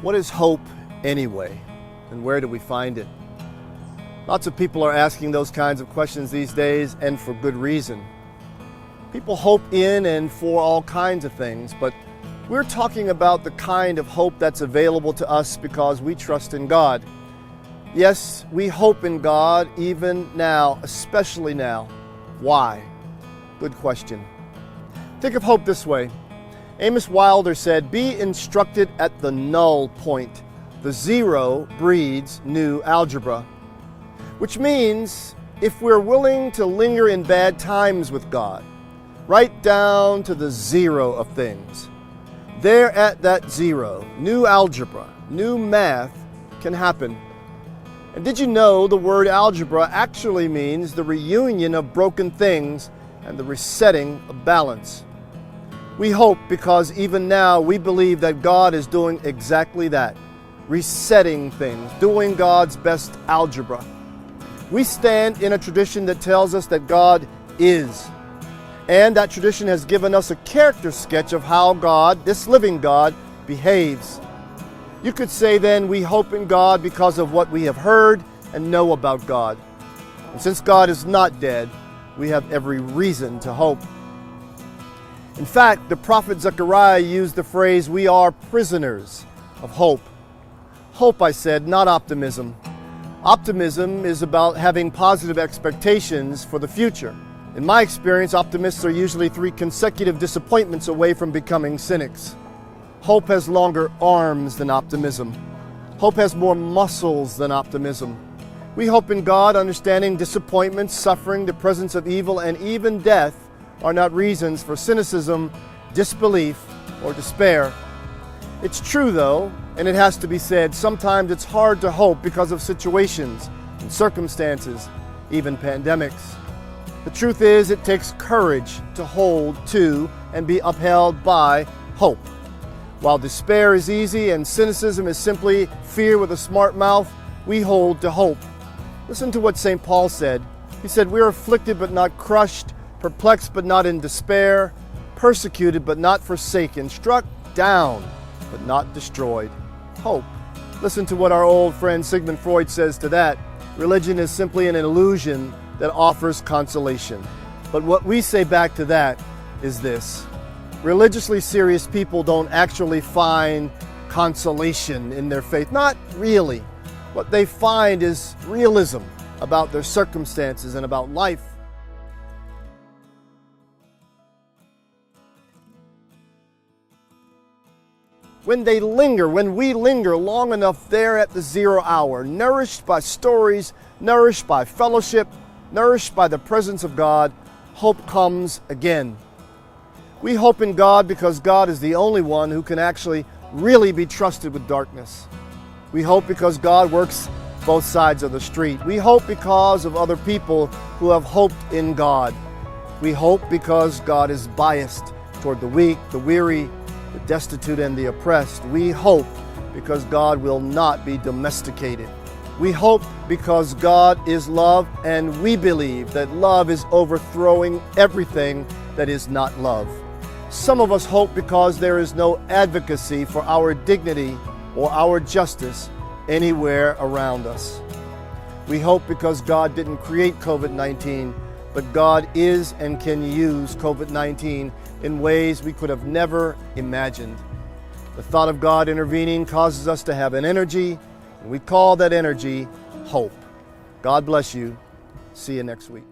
What is hope anyway, and where do we find it? Lots of people are asking those kinds of questions these days, and for good reason. People hope in and for all kinds of things, but we're talking about the kind of hope that's available to us because we trust in God. Yes, we hope in God even now, especially now. Why? Good question. Think of hope this way. Amos Wilder said, "Be instructed at the null point. The zero breeds new algebra." Which means if we're willing to linger in bad times with God, right down to the zero of things, there at that zero, new algebra, new math can happen. And did you know the word algebra actually means the reunion of broken things and the resetting of balance? We hope because even now we believe that God is doing exactly that, resetting things, doing God's best algebra. We stand in a tradition that tells us that God is. And that tradition has given us a character sketch of how God, this living God, behaves. You could say then we hope in God because of what we have heard and know about God. And since God is not dead, we have every reason to hope. In fact, the prophet Zechariah used the phrase, "We are prisoners of hope." Hope, I said, not optimism. Optimism is about having positive expectations for the future. In my experience, optimists are usually 3 consecutive disappointments away from becoming cynics. Hope has longer arms than optimism. Hope has more muscles than optimism. We hope in God, understanding disappointment, suffering, the presence of evil, and even death are not reasons for cynicism, disbelief, or despair. It's true, though, and it has to be said, sometimes it's hard to hope because of situations and circumstances, even pandemics. The truth is, it takes courage to hold to and be upheld by hope. While despair is easy and cynicism is simply fear with a smart mouth, we hold to hope. Listen to what St. Paul said. He said, "We are afflicted but not crushed, perplexed but not in despair, persecuted but not forsaken, struck down but not destroyed." Hope. Listen to what our old friend Sigmund Freud says to that. Religion is simply an illusion that offers consolation. But what we say back to that is this. Religiously serious people don't actually find consolation in their faith. Not really. What they find is realism about their circumstances and about life. When we linger long enough there at the 0 hour, nourished by stories, nourished by fellowship, nourished by the presence of God, hope comes again. We hope in God because God is the only one who can actually really be trusted with darkness. We hope because God works both sides of the street. We hope because of other people who have hoped in God. We hope because God is biased toward the weak, the weary, the destitute, and the oppressed. We hope because God will not be domesticated. We hope because God is love, and we believe that love is overthrowing everything that is not love. Some of us hope because there is no advocacy for our dignity or our justice anywhere around us. We hope because God didn't create COVID-19, but God is and can use COVID-19 in ways we could have never imagined. The thought of God intervening causes us to have an energy, and we call that energy hope. God bless you. See you next week.